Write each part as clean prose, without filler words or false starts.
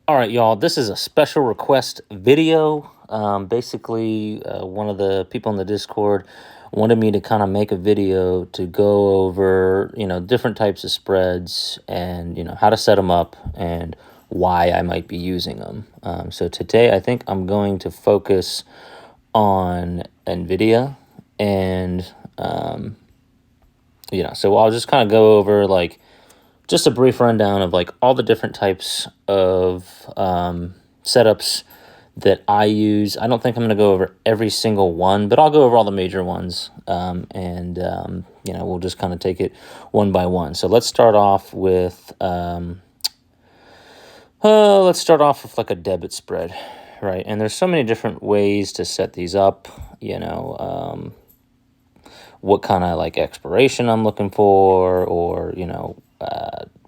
All right, y'all, this is a special request video. Basically, one of the people in the Discord wanted me to kind of make a video to go over, different types of spreads and, how to set them up and why I might be using them. So today, I think I'm going to focus on NVIDIA and, so I'll just kind of go over like just a brief rundown of like all the different types of setups that I use. I don't think I'm going to go over every single one, but I'll go over all the major ones, and we'll just kind of take it one by one. So let's start off with like a debit spread, right? And there's so many different ways to set these up. What kind of like expiration I'm looking for, or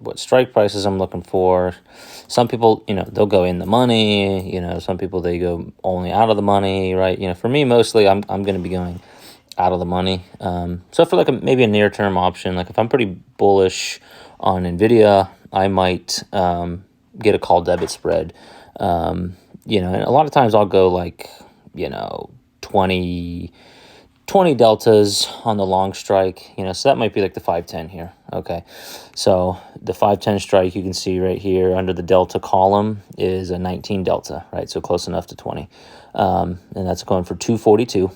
what strike prices I'm looking for. Some people, they'll go in the money. Some people they go only out of the money, right? For me, mostly I'm going to be going out of the money. So for like maybe a near term option, like if I'm pretty bullish on NVIDIA, I might get a call debit spread. And a lot of times I'll go like 20 deltas on the long strike, so that might be like the 510 here. Okay, so the 510 strike, you can see right here under the delta column is a 19 delta, right? So close enough to 20, and that's going for 242,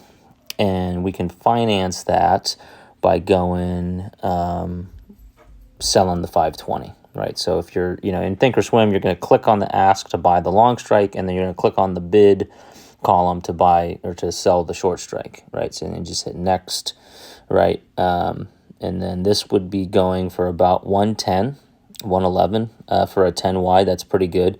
and we can finance that by going selling the 520. Right, so if you're in Thinkorswim, you're going to click on the ask to buy the long strike, and then you're going to click on the bid column to buy or to sell the short strike, right? So then just hit next, right? And then this would be going for about 110, 111 for a 10 wide. That's pretty good.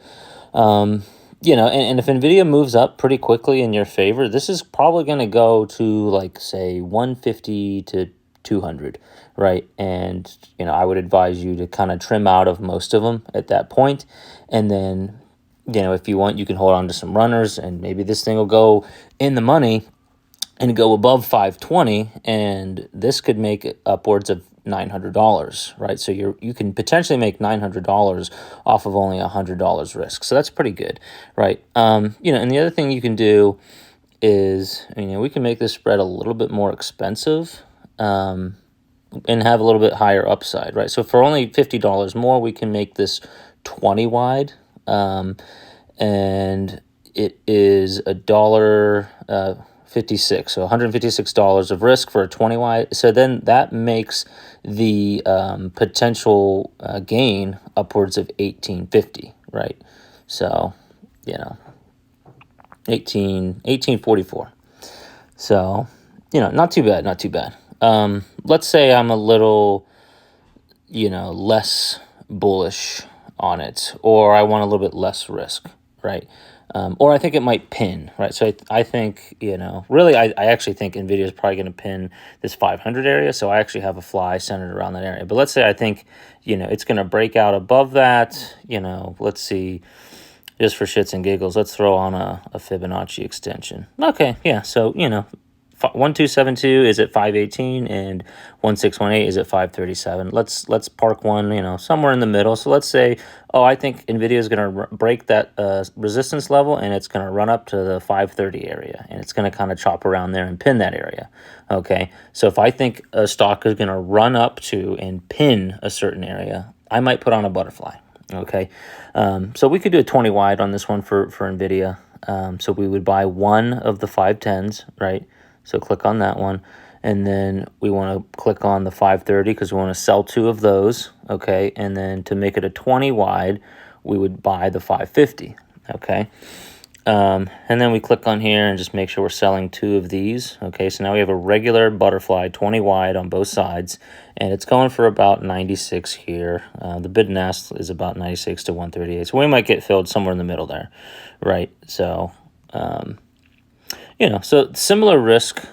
And if NVIDIA moves up pretty quickly in your favor, this is probably going to go to like say 150 to 200, right? And I would advise you to kind of trim out of most of them at that point, and then if you want, you can hold on to some runners, and maybe this thing will go in the money and go above 520, and this could make it upwards of $900, right? So you can potentially make $900 off of only $100 risk. So that's pretty good, right? And the other thing you can do is, we can make this spread a little bit more expensive, and have a little bit higher upside, right? So for only $50 more, we can make this 20 wide. And it is $1.56, so $156 of risk for a 20 wide. So then that makes the potential gain upwards of $18.50, right? So 1844. So not too bad. Let's say I'm a little less bullish on it, or I want a little bit less risk, right? Or I think it might pin, right? So I think, really, I actually think NVIDIA is probably going to pin this 500 area. So I actually have a fly centered around that area. But let's say I think, it's going to break out above that. Let's see, just for shits and giggles, let's throw on a Fibonacci extension. Okay, yeah, so, 1272 is at 518 and 1618 is at 537. Let's park one, somewhere in the middle. So let's say, I think NVIDIA is going to break that resistance level, and it's going to run up to the 530 area, and it's going to kind of chop around there and pin that area. Okay, so if I think a stock is going to run up to and pin a certain area, I might put on a butterfly. Okay, so we could do a 20 wide on this one for NVIDIA. So we would buy one of the 510s, right? So click on that one, and then we want to click on the 530 because we want to sell two of those, okay? And then to make it a 20 wide, we would buy the 550, okay? And then we click on here and just make sure we're selling two of these, okay? So now we have a regular butterfly 20 wide on both sides, and it's going for about 96 here. The bid and ask is about 96 to 138, so we might get filled somewhere in the middle there, right? So, so similar risk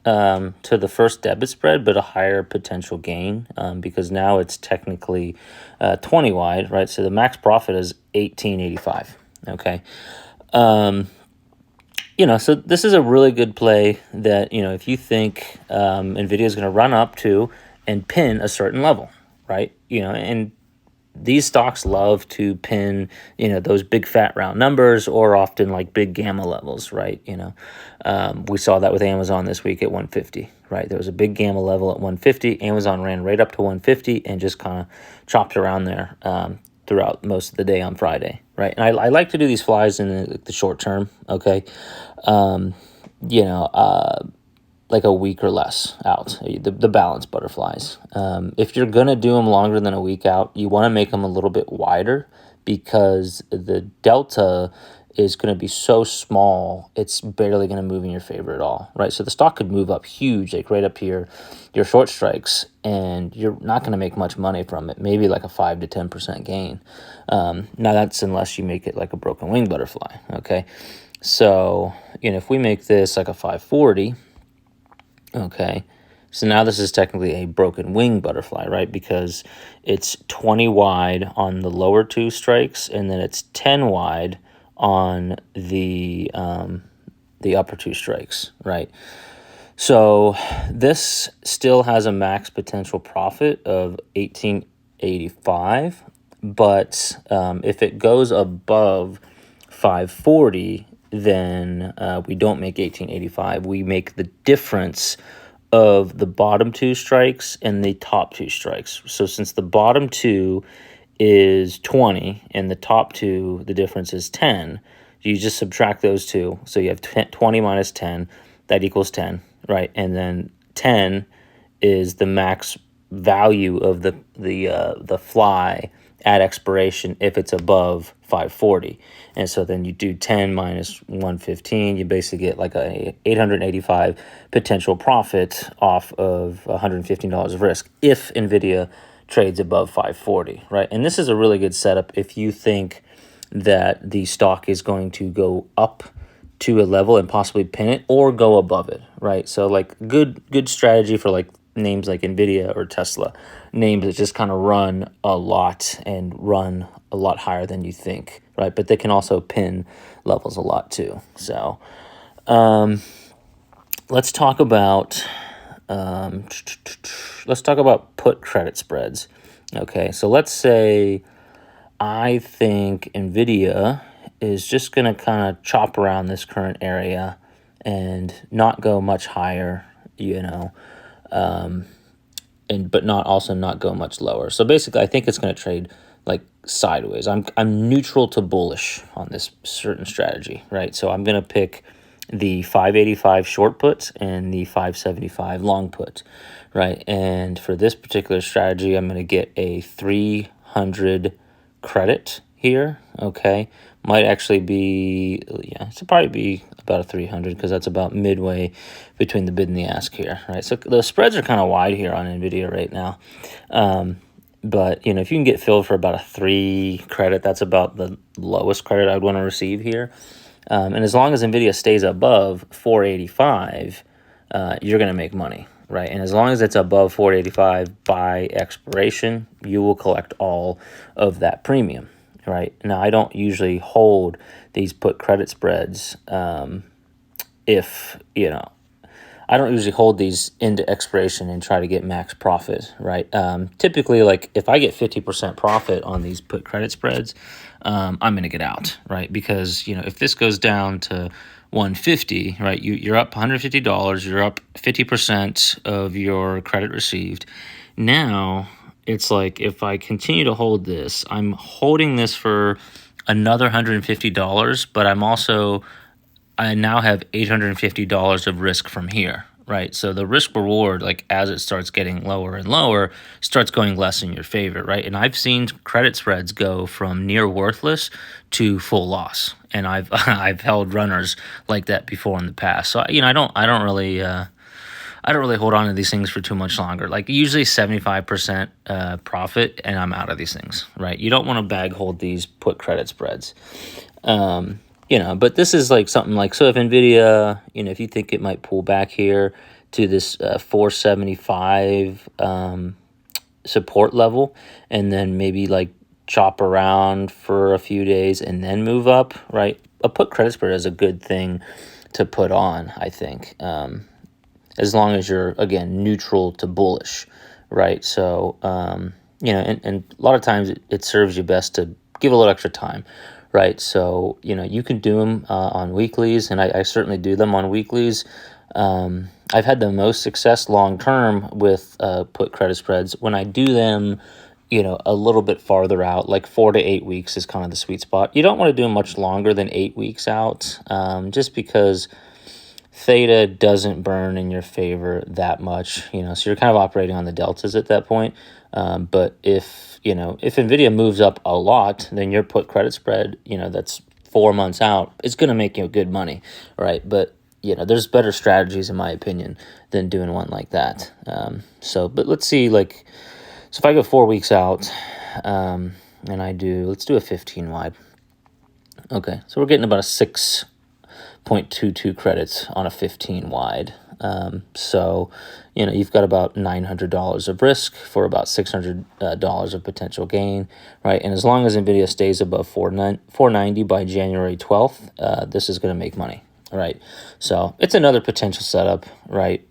to the first debit spread, but a higher potential gain because now it's technically 20 wide, right? So the max profit is 1885. Okay. So this is a really good play that, if you think NVIDIA is going to run up to and pin a certain level, right? And these stocks love to pin, those big fat round numbers, or often like big gamma levels, right? We saw that with Amazon this week at 150, right? There was a big gamma level at 150. Amazon ran right up to 150 and just kind of chopped around there throughout most of the day on Friday, right? And I like to do these flies in the short term, okay? Like a week or less out, the balanced butterflies. If you're going to do them longer than a week out, you want to make them a little bit wider, because the delta is going to be so small, it's barely going to move in your favor at all, right? So the stock could move up huge, like right up here, your short strikes, and you're not going to make much money from it, maybe like a 5 to 10% gain. Now that's unless you make it like a broken wing butterfly, okay? So, if we make this like a 540, okay, so now this is technically a broken wing butterfly, right? Because it's 20 wide on the lower two strikes, and then it's 10 wide on the upper two strikes, right? So this still has a max potential profit of 1885, but if it goes above 540, then we don't make 1885. We make the difference of the bottom two strikes and the top two strikes. So since the bottom two is 20 and the top two, the difference is 10, you just subtract those two. So you have 20 minus 10, that equals 10, right? And then 10 is the max value of the fly at expiration if it's above 540. And so then you do 10 minus 115, you basically get like a 885 potential profit off of $115 of risk if NVIDIA trades above 540, right? And this is a really good setup if you think that the stock is going to go up to a level and possibly pin it, or go above it, right? So like good strategy for like names like NVIDIA or Tesla, names that just kind of run a lot and run a lot higher than you think, right? But they can also pin levels a lot too. So let's talk about put credit spreads. Okay, so let's say I think NVIDIA is just going to kind of chop around this current area and not go much higher, but not go much lower. So basically, I think it's going to trade like sideways. I'm neutral to bullish on this certain strategy, right? So I'm going to pick the 585 short put and the 575 long put, right? And for this particular strategy, I'm going to get a 300 credit here, okay? Might actually be, it's probably be about a 300, because that's about midway between the bid and the ask here, right? So the spreads are kind of wide here on NVIDIA right now. But, if you can get filled for about a 3 credit, that's about the lowest credit I'd want to receive here. And as long as NVIDIA stays above 485, you're going to make money, right? And as long as it's above 485 by expiration, you will collect all of that premium, right? Now, I don't usually hold these put credit spreads I don't usually hold these into expiration and try to get max profit, right? Typically, like if I get 50% profit on these put credit spreads, I'm going to get out, right? Because, if this goes down to 150, right, you're up $150, you're up 50% of your credit received. Now, it's like if I continue to hold this, I'm holding this for another $150, but I now have $850 of risk from here, right? So the risk reward, like as it starts getting lower and lower, starts going less in your favor, right? And I've seen credit spreads go from near worthless to full loss, and I've held runners like that before in the past. So I don't really hold on to these things for too much longer. Like usually 75% profit, and I'm out of these things, right? You don't want to bag hold these put credit spreads. But this is like something like, so if NVIDIA, if you think it might pull back here to this 475 support level, and then maybe like chop around for a few days and then move up, right? A put credit spread is a good thing to put on, I think, as long as you're, again, neutral to bullish, right? So, and a lot of times it serves you best to give a little extra time, right? So, you can do them on weeklies, and I certainly do them on weeklies. I've had the most success long term with put credit spreads when I do them, a little bit farther out, like 4 to 8 weeks is kind of the sweet spot. You don't want to do them much longer than 8 weeks out, just because theta doesn't burn in your favor that much, so you're kind of operating on the deltas at that point. But if Nvidia moves up a lot, then your put credit spread, that's 4 months out, it's going to make you good money, right? But there's better strategies in my opinion than doing one like that. But let's see, so if I go 4 weeks out, and let's do a 15 wide. Okay, so we're getting about a 6.22 credits on a 15 wide. So, you've got about $900 of risk for about $600 of potential gain, right? And as long as Nvidia stays above 490 by January 12th, this is going to make money, right? So it's another potential setup, right?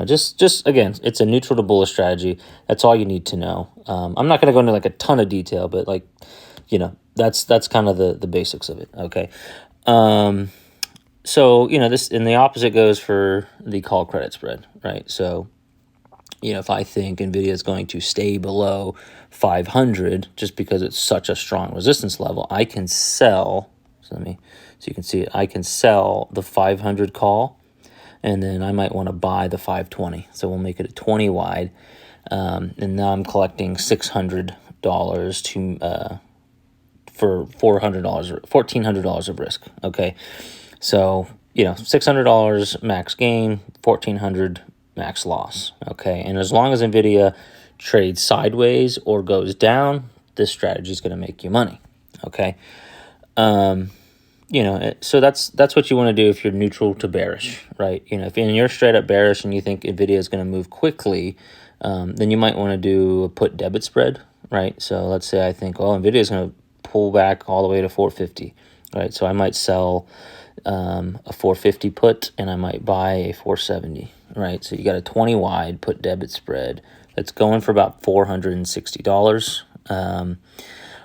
Just again, it's a neutral to bullish strategy. That's all you need to know. I'm not going to go into a ton of detail, but that's kind of the basics of it. Okay. So, this, and the opposite goes for the call credit spread, right? So, if I think Nvidia is going to stay below 500 just because it's such a strong resistance level, I can sell. So you can see it. I can sell the 500 call, and then I might want to buy the 520. So we'll make it a 20 wide, and now I'm collecting $600 for $400 or $1,400 of risk. Okay. So, $600 max gain, $1,400 max loss, okay? And as long as Nvidia trades sideways or goes down, this strategy is going to make you money, okay? So that's what you want to do if you're neutral to bearish, right? If you're straight up bearish and you think Nvidia is going to move quickly, then you might want to do a put debit spread, right? So let's say I think, Nvidia is going to pull back all the way to 450, right? So I might sell a 450 put, and I might buy a 470, right? So you got a 20 wide put debit spread that's going for about $460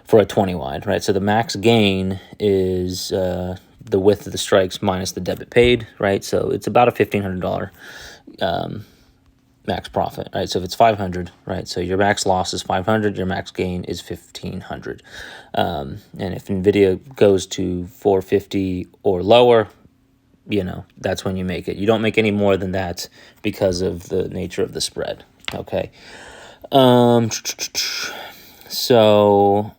for a 20 wide, right? So the max gain is the width of the strikes minus the debit paid, right? So it's about a $1,500 max profit, right? So if it's 500, right? So your max loss is 500, your max gain is 1,500. And if Nvidia goes to 450 or lower, that's when you make it. You don't make any more than that because of the nature of the spread. Okay. So,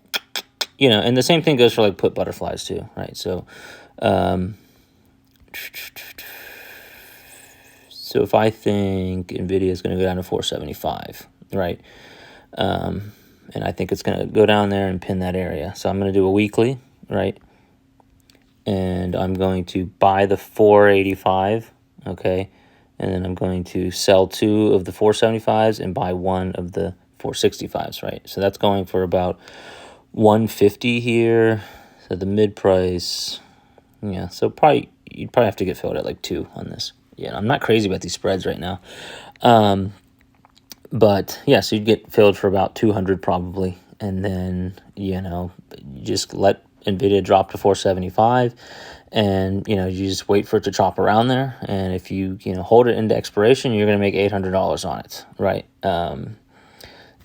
and the same thing goes for put butterflies too, right? So, so if I think Nvidia is going to go down to 475, right? And I think it's going to go down there and pin that area. So I'm going to do a weekly, right? And I'm going to buy the 485, okay? And then I'm going to sell 2 of the 475s and buy 1 of the 465s, right? So that's going for about 150 here. So the mid price, so you'd probably have to get filled at 2 on this. I'm not crazy about these spreads right now. But yeah, so you'd get filled for about 200 probably. And then, you just let Nvidia drop to 475, and, you just wait for it to chop around there. And if you, hold it into expiration, you're going to make $800 on it, right? A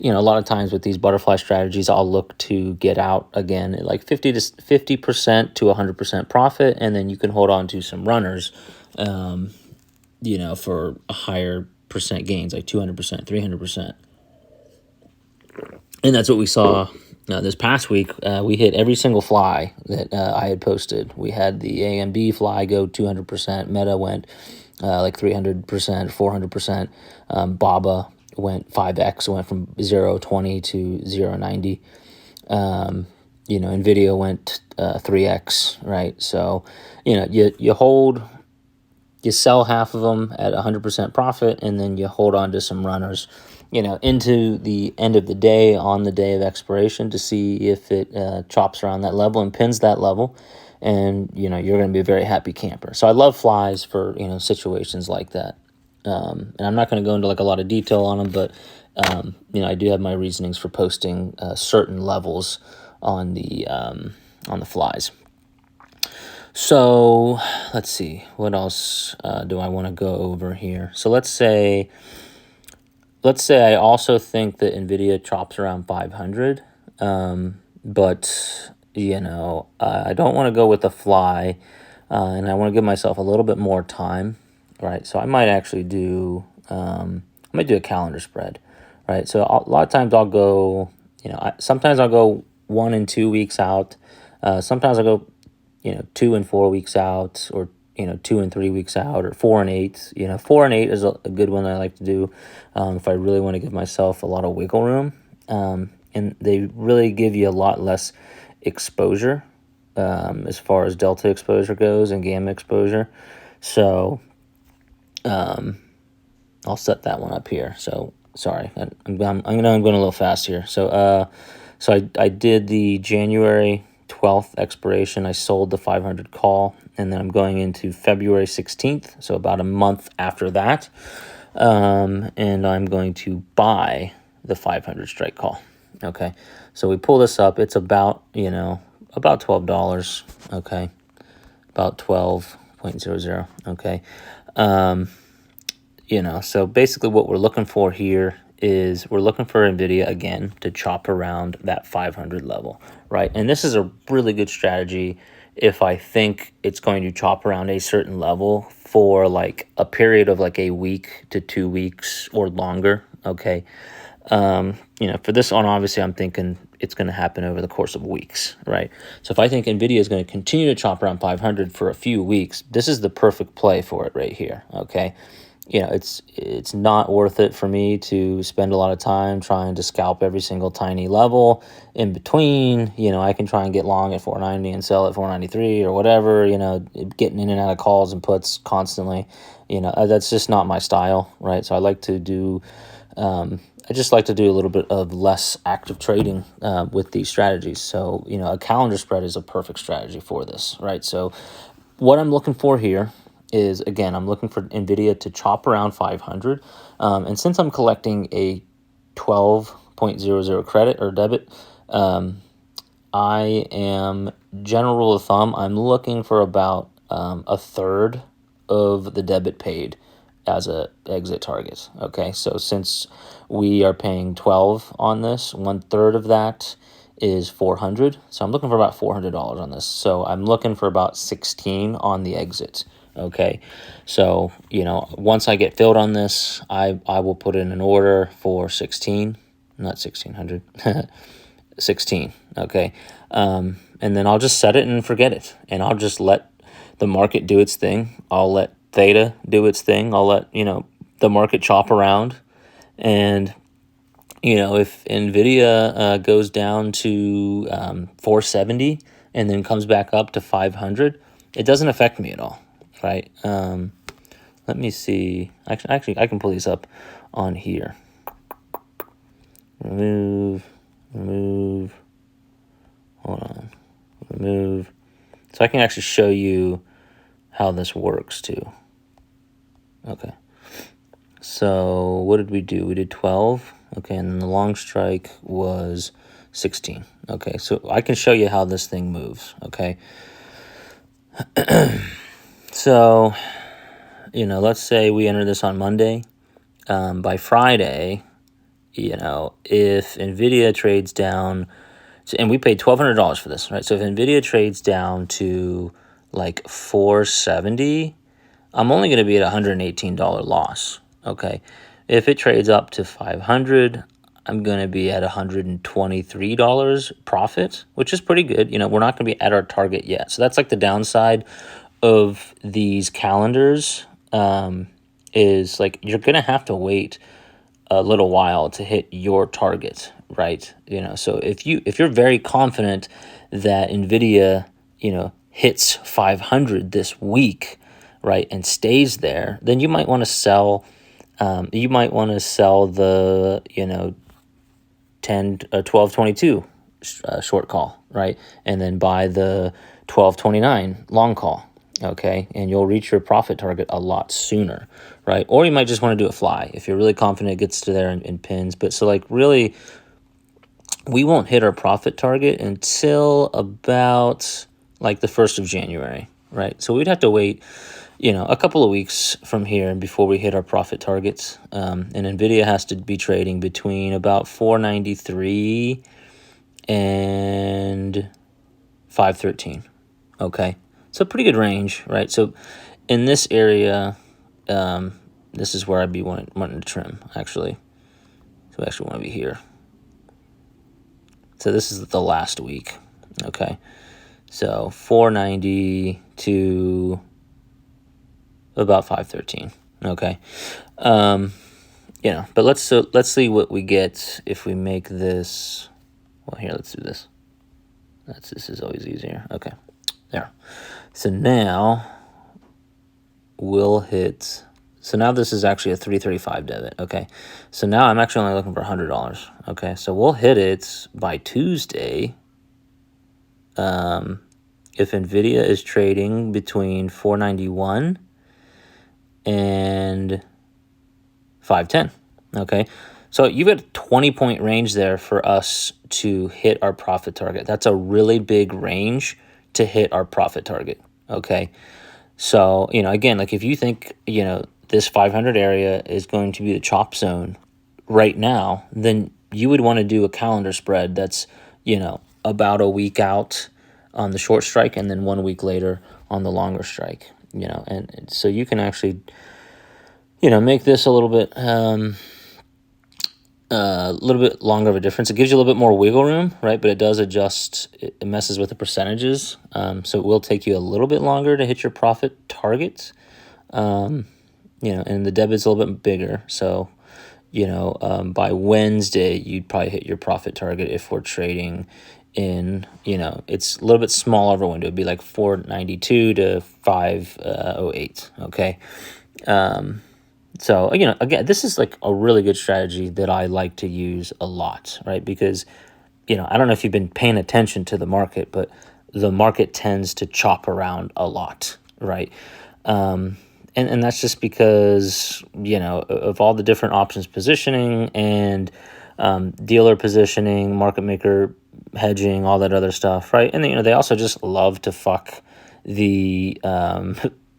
lot of times with these butterfly strategies, I'll look to get out again at 50% to 100% profit. And then you can hold on to some runners, for a higher percent gains, 200%, 300%. And that's what we saw this past week. We hit every single fly that I had posted. We had the AMB fly go 200%. Meta went 300%, 400%. BABA went 5x, went from 0.20 to 0.90. NVIDIA went 3x, right? So, you hold... You sell half of them at 100% profit, and then you hold on to some runners, into the end of the day, on the day of expiration, to see if it chops around that level and pins that level, and, you're going to be a very happy camper. So I love flies for, situations like that. And I'm not going to go into a lot of detail on them, but I do have my reasonings for posting certain levels on the flies. So let's see, what else do I want to go over here? So let's say I also think that NVIDIA chops around 500, but I don't want to go with the fly, and I want to give myself a little bit more time, right? So I might actually do a calendar spread, right? So a lot of times I'll go, sometimes I'll go 1 and 2 weeks out. Sometimes I'll go 2 and 4 weeks out, or 2 and 3 weeks out, or 4 and 8. 4 and 8 is a good one that I like to do if I really want to give myself a lot of wiggle room. And they really give you a lot less exposure as far as delta exposure goes and gamma exposure. So I'll set that one up here. So sorry, I'm going a little fast here. So I did the January 12th expiration. I sold the 500 call, and then I'm going into February 16th, so about a month after that, and I'm going to buy the 500 strike call. Okay, so we pull this up. It's about $12. Okay, about 12.00. Okay, so basically what we're looking for here is we're looking for NVIDIA, again, to chop around that 500 level, right? And this is a really good strategy if I think it's going to chop around a certain level for like a period of like a week to 2 weeks or longer, okay? For this one, obviously, I'm thinking it's going to happen over the course of weeks, right? So if I think NVIDIA is going to continue to chop around 500 for a few weeks, this is the perfect play for it right here, okay? It's not worth it for me to spend a lot of time trying to scalp every single tiny level in between. I can try and get long at 490 and sell at 493 or whatever, getting in and out of calls and puts constantly. That's just not my style, right? So I like to do, I just like to do a little bit of less active trading with these strategies. So, a calendar spread is a perfect strategy for this, right? So what I'm looking for here is, again, I'm looking for NVIDIA to chop around 500. And since I'm collecting a 12.00 credit or debit, I am, general rule of thumb, I'm looking for about a third of the debit paid as a exit target. Okay, so since we are paying 12 on this, 1/3 of that is 400. So I'm looking for about $400 on this. So I'm looking for about 16 on the exit. Okay, so once I get filled on this, I will put in an order for 16, not 1600, 16. Okay, and then I'll just set it and forget it, and I'll just let the market do its thing. I'll let theta do its thing. I'll let the market chop around, and if NVIDIA goes down to 470 and then comes back up to 500, it doesn't affect me at all. Right. Let me see. Actually, I can pull these up on here. Remove. Hold on. Remove. So I can actually show you how this works too. Okay. So what did we do? We did 12. Okay, and then the long strike was 16. Okay, so I can show you how this thing moves. Okay. So, let's say we enter this on Monday. By Friday, if NVIDIA trades down, and we paid $1,200 for this, right? So if NVIDIA trades down to like 470, I'm only going to be at $118 loss, okay? If it trades up to 500, I'm going to be at $123 profit, which is pretty good. We're not going to be at our target yet. So that's like the downside of these calendars, is like you're going to have to wait a little while to hit your target, right? So if you're very confident that NVIDIA, hits 500 this week, right, and stays there, then you might want to sell. You might want to sell the 1222 short call, right, and then buy the 1229 long call. Okay, and you'll reach your profit target a lot sooner, right? Or you might just want to do a fly if you're really confident it gets to there in pins. But so like really, we won't hit our profit target until about like the 1st of January, right? So we'd have to wait, a couple of weeks from here before we hit our profit targets. And NVIDIA has to be trading between about 493 and 513. Okay, so a pretty good range, right? So in this area, this is where I'd be wanting to trim, actually. So we actually want to be here. So this is the last week, okay? So 490 to about 513, okay? But let's see what we get if we make this. Well, here, let's do this. This is always easier. Okay, there. So now we'll hit. So now this is actually a 335 debit. Okay, so now I'm actually only looking for $100. Okay, so we'll hit it by Tuesday. If NVIDIA is trading between 491 and 510. Okay, so you've got a 20-point range there for us to hit our profit target. That's a really big range to hit our profit target. Okay, so again, like if you think this 500 area is going to be the chop zone right now, then you would want to do a calendar spread that's about a week out on the short strike and then 1 week later on the longer strike. And so you can actually make this a little bit longer of a difference. It gives you a little bit more wiggle room, right? But it does adjust. It messes with the percentages, so it will take you a little bit longer to hit your profit targets. And the debit's a little bit bigger, so by Wednesday you'd probably hit your profit target if we're trading in it's a little bit smaller of a window. It'd be like 492 to 508. Okay. So, again, this is like a really good strategy that I like to use a lot, right? Because, I don't know if you've been paying attention to the market, but the market tends to chop around a lot, right? And that's just because, of all the different options positioning and dealer positioning, market maker hedging, all that other stuff, right? And, they also just love to fuck the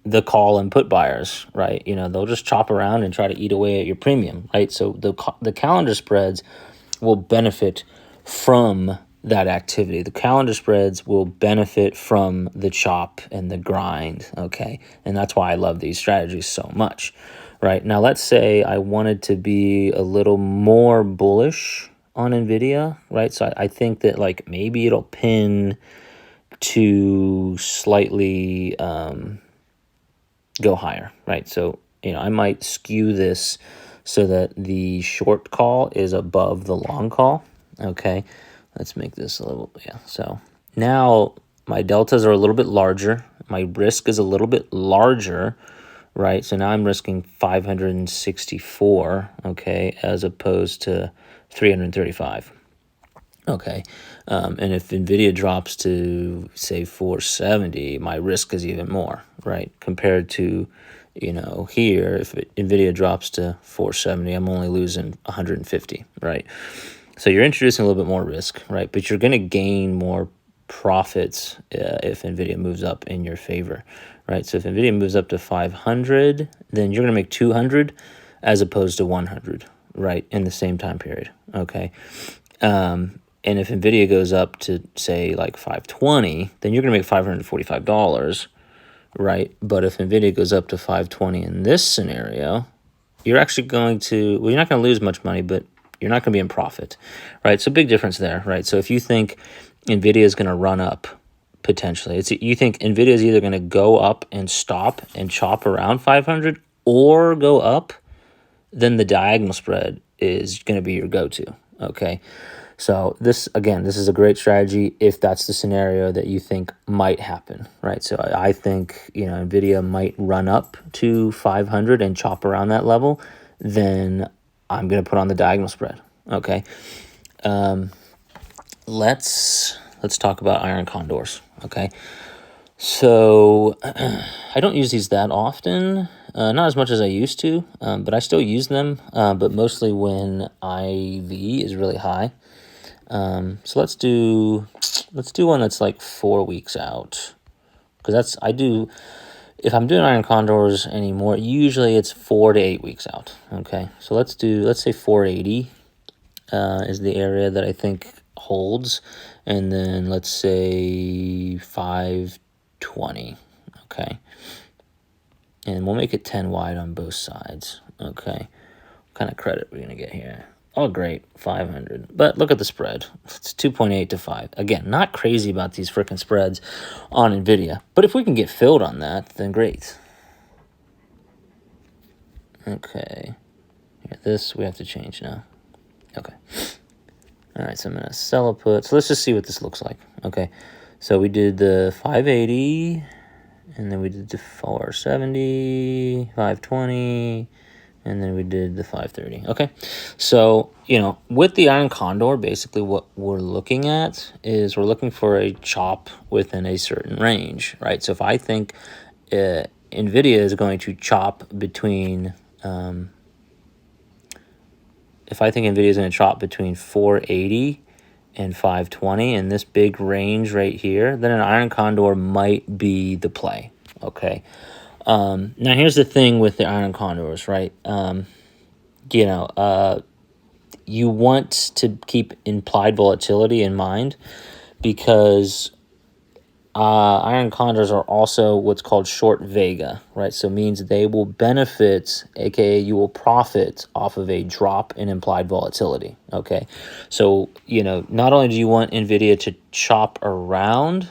the call and put buyers, right? They'll just chop around and try to eat away at your premium, right? So the calendar spreads will benefit from that activity. The calendar spreads will benefit from the chop and the grind, okay? And that's why I love these strategies so much, right? Now, let's say I wanted to be a little more bullish on NVIDIA, right? So I think that like maybe it'll pin to slightly go higher, right? So, I might skew this so that the short call is above the long call. Okay, let's make this a little, So now my deltas are a little bit larger. My risk is a little bit larger, right? So now I'm risking 564, okay, as opposed to 335. Okay, and if NVIDIA drops to, say, 470, my risk is even more, right? Compared to, here, if NVIDIA drops to 470, I'm only losing 150, right? So you're introducing a little bit more risk, right? But you're going to gain more profits if NVIDIA moves up in your favor, right? So if NVIDIA moves up to 500, then you're going to make 200 as opposed to 100, right, in the same time period, okay? And if NVIDIA goes up to, say, like 520, then you're going to make $545, right? But if NVIDIA goes up to 520 in this scenario, you're actually going to, well, you're not going to lose much money, but you're not going to be in profit, right? So big difference there, right? So if you think NVIDIA is going to run up potentially, you think NVIDIA is either going to go up and stop and chop around 500 or go up, then the diagonal spread is going to be your go-to, okay? So this is a great strategy if that's the scenario that you think might happen, right? So I think, NVIDIA might run up to 500 and chop around that level. Then I'm going to put on the diagonal spread, okay? Let's talk about iron condors, okay? So I don't use these that often, not as much as I used to, but I still use them, but mostly when IV is really high. So let's do one that's like 4 weeks out, because if I'm doing iron condors anymore, usually it's 4 to 8 weeks out. Okay, so let's say 480 is the area that I think holds, and then let's say 520. Okay, and we'll make it 10 wide on both sides. Okay, what kind of credit we're gonna get here? Oh, great, 500. But look at the spread. It's 2.8 to 5. Again, not crazy about these freaking spreads on NVIDIA. But if we can get filled on that, then great. Okay. Here, this we have to change now. Okay. All right, so I'm going to sell a put. So let's just see what this looks like. Okay. So we did the 580, and then we did the 470, 520, and then we did the 530. Okay, so, with the iron condor, basically what we're looking at is we're looking for a chop within a certain range, right? So if I think NVIDIA is going to chop between, if I think NVIDIA is going to chop between 480 and 520 in this big range right here, then an iron condor might be the play, okay? Now, here's the thing with the iron condors, right? You want to keep implied volatility in mind, because iron condors are also what's called short vega, right? So it means they will benefit, aka you will profit off of a drop in implied volatility, okay? So, not only do you want NVIDIA to chop around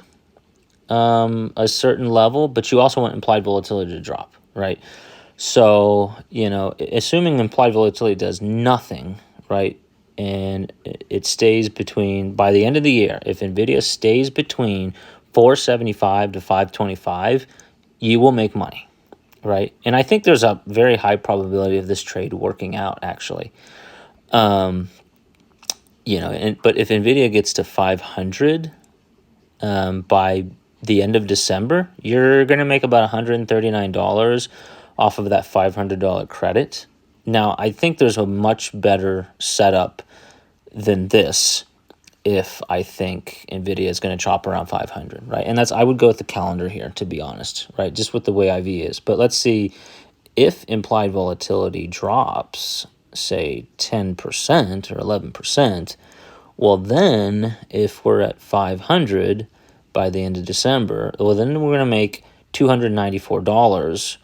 a certain level, but you also want implied volatility to drop, right? So, assuming implied volatility does nothing, right, and it stays between, by the end of the year, if NVIDIA stays between 475 to 525, you will make money, right? And I think there's a very high probability of this trade working out, actually. But if NVIDIA gets to 500 by the end of December, you're going to make about $139 off of that $500 credit. Now, I think there's a much better setup than this if I think NVIDIA is going to chop around 500, right? And I would go with the calendar here, to be honest, right? Just with the way IV is. But let's see, if implied volatility drops, say 10% or 11%, well, then if we're at 500 by the end of December, well, then we're going to make $294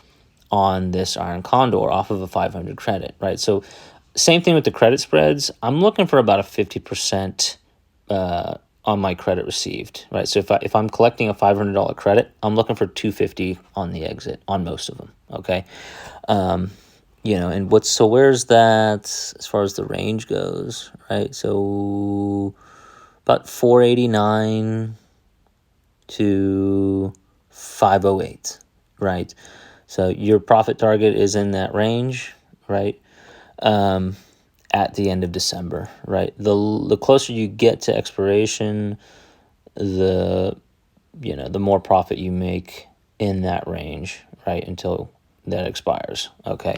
on this iron condor off of a 500 credit, right? So same thing with the credit spreads. I'm looking for about a 50% on my credit received, right? So if I'm collecting a $500 credit, I'm looking for $250 on the exit on most of them, okay? And where's that as far as the range goes, right? So about 489 to 508, right? So your profit target is in that range, right? At the end of December, right? The closer you get to expiration, the more profit you make in that range, right? Until that expires, okay?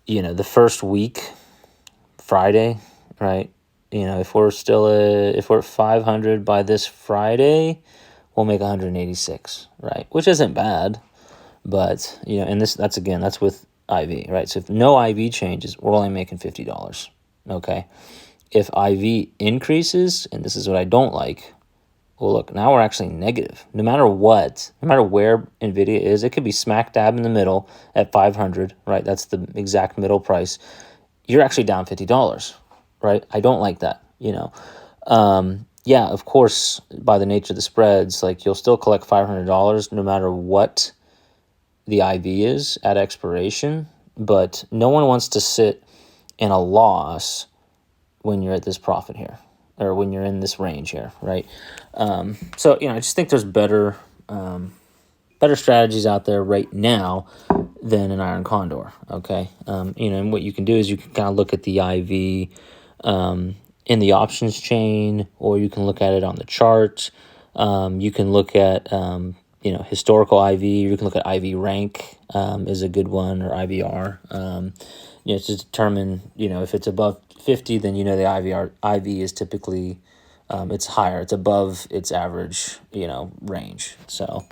The first week, Friday, right? If we're at 500 by this Friday, we'll make 186, right? Which isn't bad, but and that's with IV, right? So if no IV changes, we're only making $50, okay? If IV increases, and this is what I don't like, well, look, now we're actually negative. No matter where NVIDIA is, it could be smack dab in the middle at 500, right? That's the exact middle price. You're actually down $50, right? I don't like that, Yeah, of course, by the nature of the spreads, like you'll still collect $500 no matter what the IV is at expiration, but no one wants to sit in a loss when you're at this profit here, or when you're in this range here, right? So I just think there's better strategies out there right now than an iron condor, okay? And what you can do is you can kind of look at the IV in the options chain, or you can look at it on the chart. You can look at, historical IV. You can look at IV rank is a good one, or IVR. To determine, if it's above 50, then the IV is typically, it's higher. It's above its average, range. So,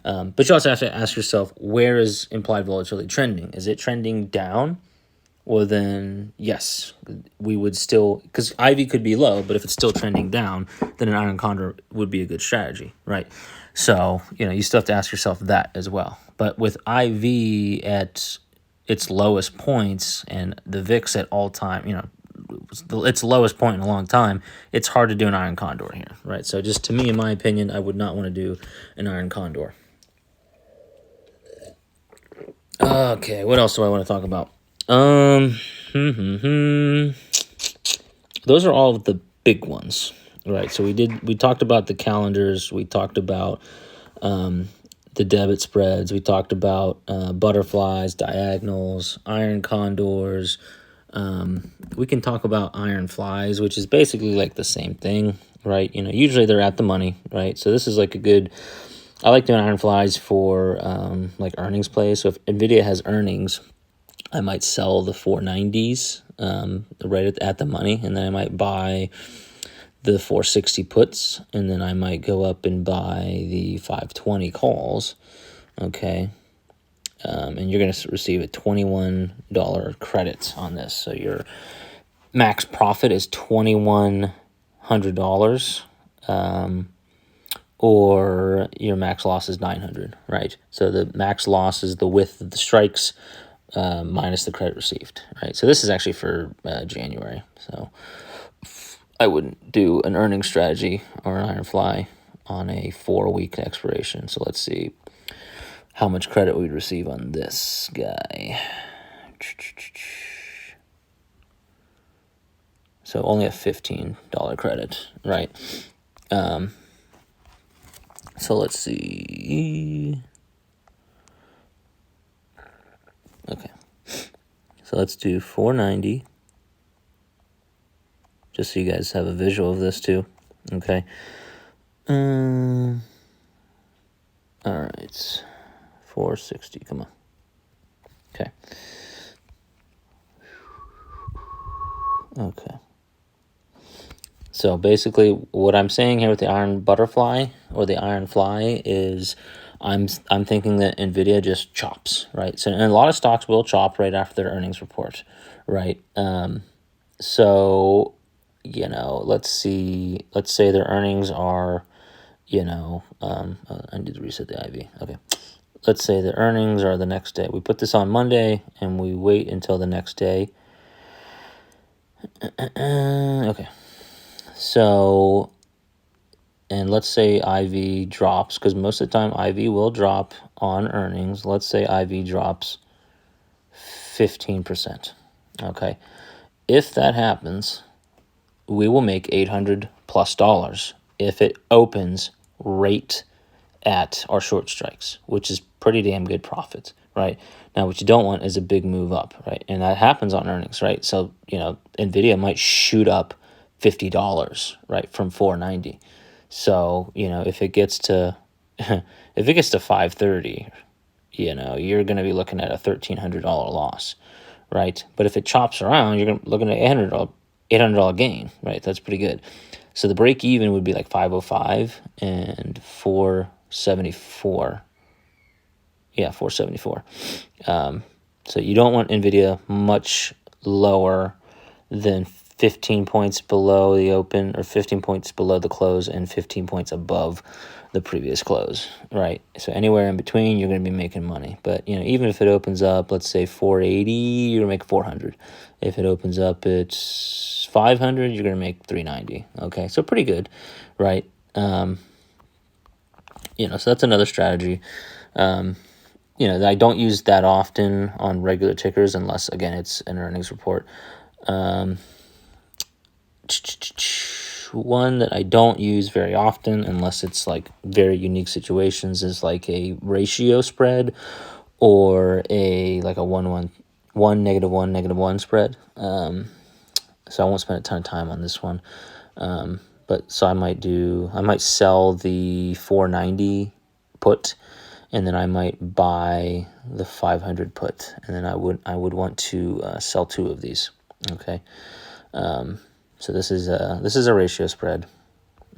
but you also have to ask yourself, where is implied volatility trending? Is it trending down? Well, then, yes, we would still, because IV could be low, but if it's still trending down, then an iron condor would be a good strategy, right? So, you still have to ask yourself that as well. But with IV at its lowest points and the VIX at all time, its lowest point in a long time, it's hard to do an iron condor here, right? So just to me, in my opinion, I would not want to do an iron condor. Okay, what else do I want to talk about? Those are all of the big ones, right? So we talked about the calendars, we talked about the debit spreads, we talked about butterflies, diagonals, iron condors. We can talk about iron flies, which is basically like the same thing, right? Usually they're at the money, right? So this is like I like doing iron flies for like earnings plays. So if NVIDIA has earnings, I might sell the 490s right at the money, and then I might buy the 460 puts, and then I might go up and buy the 520 calls, okay? And you're going to receive a $21 credit on this. So your max profit is $2,100, or your max loss is $900, right? So the max loss is the width of the strikes minus the credit received, right? So this is actually for January. So I wouldn't do an earnings strategy or an iron fly on a 4-week expiration. So let's see how much credit we'd receive on this guy. So only a $15 credit, right? So let's see. Okay. So let's do 490. Just so you guys have a visual of this too. Okay. All right. 460. Come on. Okay. Okay. So basically, what I'm saying here with the iron butterfly or the iron fly is, I'm thinking that NVIDIA just chops, right? So, and a lot of stocks will chop right after their earnings report, right? So, let's say their earnings are, I need to reset the IV. Okay. Let's say the earnings are the next day. We put this on Monday and we wait until the next day. Okay. So, and let's say IV drops, because most of the time IV will drop on earnings. Let's say IV drops 15%. Okay. If that happens, we will make $800+ if it opens right at our short strikes, which is pretty damn good profit, right? Now, what you don't want is a big move up, right? And that happens on earnings, right? So, NVIDIA might shoot up $50, right, from 490. So, if it gets to if it gets to 530, you're going to be looking at a $1,300 loss, right? But if it chops around, you're looking at $800 gain, right? That's pretty good. So the break even would be like 505 and 474. Yeah, 474. So you don't want NVIDIA much lower than 15 points below the open, or 15 points below the close, and 15 points above the previous close, right? So anywhere in between, you're going to be making money. But, even if it opens up, let's say 480, you're going to make 400. If it opens up at 500, you're going to make 390. Okay, so pretty good, right? So that's another strategy. I don't use that often on regular tickers unless, again, it's an earnings report. One that I don't use very often unless it's like very unique situations is like a ratio spread, or like a 1-1, -1 spread. So I won't spend a ton of time on this one. But but so I might sell the 490 put, and then I might buy the 500 put, and then I would want to sell 2 of these. Okay, so this is a ratio spread.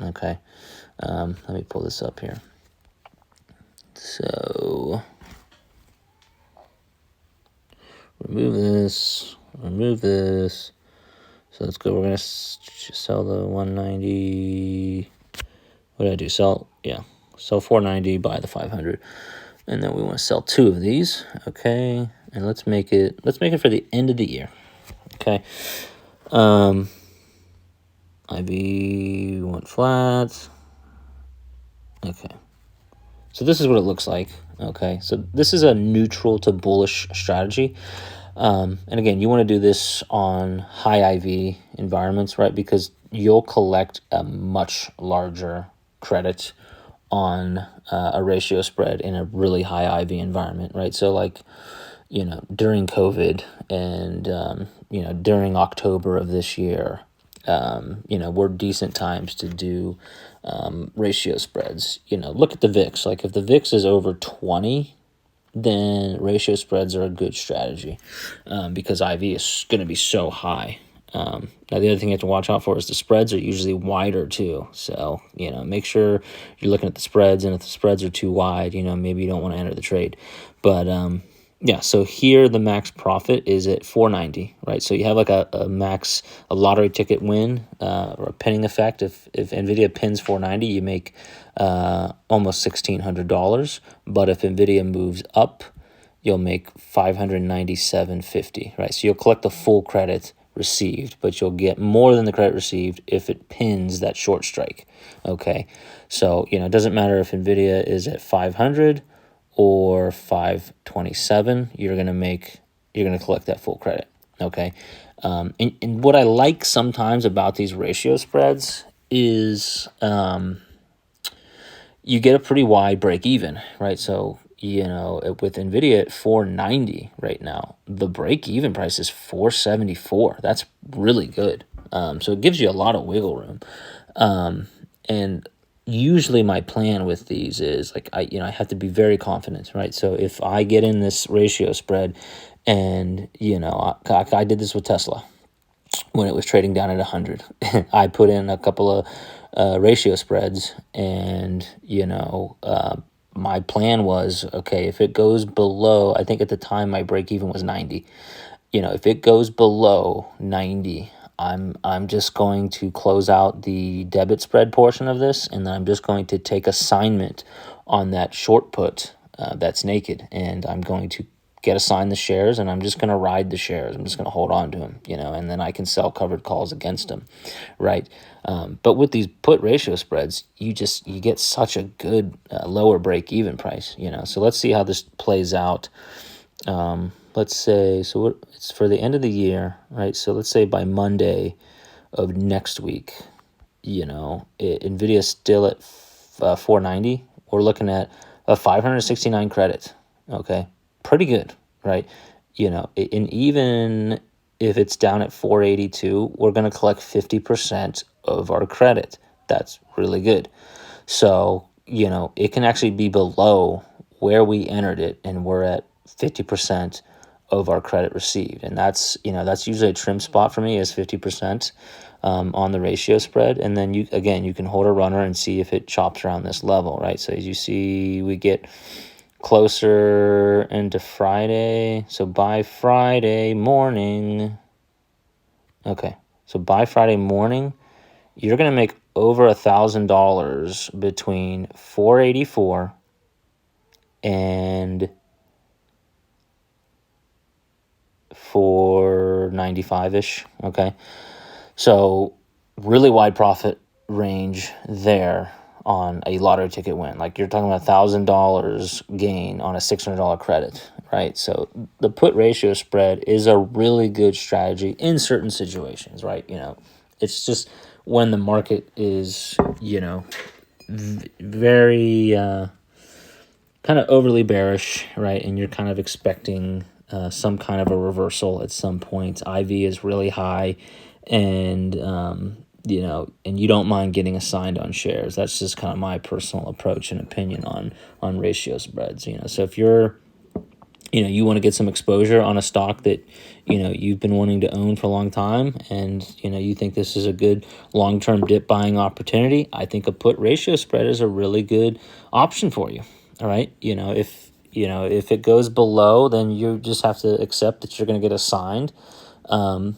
Okay, let me pull this up here. So remove this. So let's go. We're gonna sell the 190. What did I do? Sell 490, buy the 500, and then we want to sell 2 of these. Okay, and let's make it for the end of the year. Okay, IV went flat. Okay, so this is what it looks like. Okay, so this is a neutral to bullish strategy. And again, you want to do this on high IV environments, right? Because you'll collect a much larger credit on a ratio spread in a really high IV environment, right? So like, during COVID and, during October of this year, were decent times to do ratio spreads. Look at the VIX. Like if the VIX is over 20, then ratio spreads are a good strategy because IV is going to be so high. Now, the other thing you have to watch out for is the spreads are usually wider too. So, make sure you're looking at the spreads, and if the spreads are too wide, maybe you don't want to enter the trade. But, yeah, so here the max profit is at 490, right? So you have like a lottery ticket win or a pinning effect. If NVIDIA pins 490, you make almost $1,600. But if NVIDIA moves up, you'll make $597.50, right? So you'll collect the full credit received, but you'll get more than the credit received if it pins that short strike. Okay, so it doesn't matter if NVIDIA is at 500 or 527, you're gonna collect that full credit. Okay, and what I like sometimes about these ratio spreads is you get a pretty wide break even, right? So with NVIDIA at 490 right now, the break even price is 474. That's really good. So it gives you a lot of wiggle room. And usually my plan with these is like I have to be very confident, right? So if I get in this ratio spread, and I did this with Tesla when it was trading down at 100. I put in a couple of ratio spreads, and my plan was, okay, if it goes below, I think at the time my break even was 90. If it goes below 90, I'm just going to close out the debit spread portion of this, and then I'm just going to take assignment on that short put that's naked, and I'm going to get assigned the shares, and I'm just going to ride the shares. I'm just going to hold on to them, and then I can sell covered calls against them, right? But with these put ratio spreads, you get such a good lower break even price, So let's see how this plays out. Let's say, so it's for the end of the year, right? So let's say by Monday of next week, NVIDIA's still at 490. We're looking at a 569 credit. Okay, pretty good, right? And even if it's down at 482, we're going to collect 50% of our credit. That's really good. So, it can actually be below where we entered it, and we're at 50% of our credit received. And that's usually a trim spot for me, is 50% on the ratio spread. And then you can hold a runner and see if it chops around this level, right? So as you see, we get closer into Friday. So by Friday morning, you're going to make over $1,000 between 484 and 495-ish. Okay, so really wide profit range there on a lottery ticket win. Like you're talking about $1,000 gain on a $600 credit, right? So the put ratio spread is a really good strategy in certain situations, right? It's just when the market is, very kind of overly bearish, right? And you're kind of expecting some kind of a reversal at some point. IV is really high, and and you don't mind getting assigned on shares. That's just kind of my personal approach and opinion on ratio spreads. So if you want to get some exposure on a stock that you've been wanting to own for a long time, and you think this is a good long-term dip buying opportunity, I think a put ratio spread is a really good option for you. All right, if it goes below, then you just have to accept that you're going to get assigned on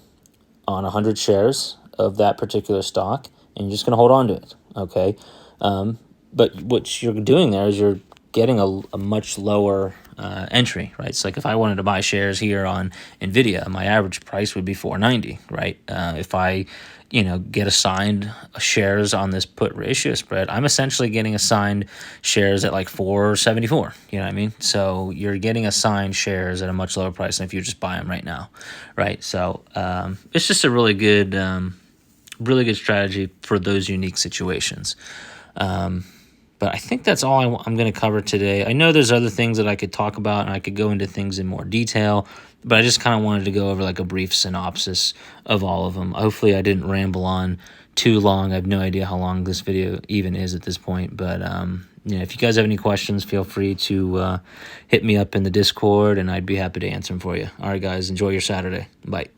100 shares of that particular stock, and you're just going to hold on to it. Okay, but what you're doing there is you're getting a much lower entry, right? So like if I wanted to buy shares here on Nvidia, my average price would be $4.90, right? If I get assigned shares on this put ratio spread, I'm essentially getting assigned shares at like $4.74. You know what I mean? So you're getting assigned shares at a much lower price than if you just buy them right now, right? So it's just a really good strategy for those unique situations. But I think that's all I'm going to cover today. I know there's other things that I could talk about, and I could go into things in more detail, but I just kind of wanted to go over like a brief synopsis of all of them. Hopefully I didn't ramble on too long. I have no idea how long this video even is at this point, but if you guys have any questions, feel free to hit me up in the Discord, and I'd be happy to answer them for you. All right, guys, enjoy your Saturday. Bye.